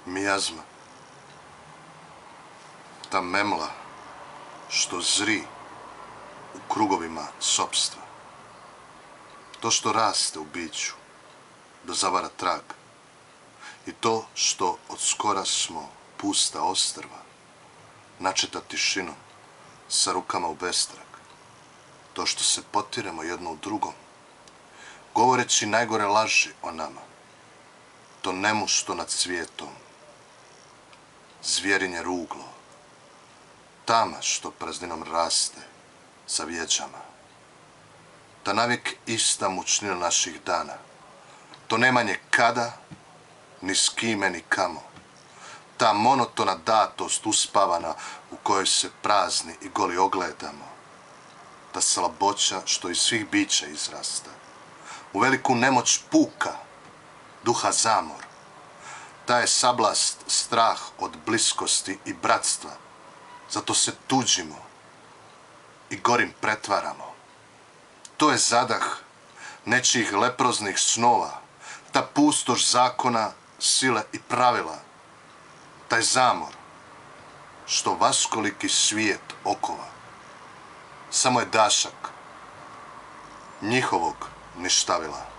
Mijazma. Ta memla što zri u krugovima sopstva. To što raste u biću, da zavara trag. I to što od skora smo pusta ostrva, načeta tišinom, sa rukama u bestrag. To što se potiremo jedno u drugom, govoreći najgore laži o nama. To nemušto nad svijetom, zvjerinje ruglo, tama što prazninom raste sa vjeđama. Ta navijek ista mučnina naših dana, to nemanje kada, ni s kime, ni kamo. Ta monotona datost uspavana u kojoj se prazni i goli ogledamo. Ta slaboća što iz svih bića izrasta. U veliku nemoć puka, duha zamor. Ta je sablast strah od bliskosti i bratstva. Zato se tuđimo i gorim pretvaramo. To je zadah nečijih leproznih snova. Ta pustoš zakona, sile i pravila. Taj zamor što vaskoliki svijet okova. Samo je dašak njihovog ništavila.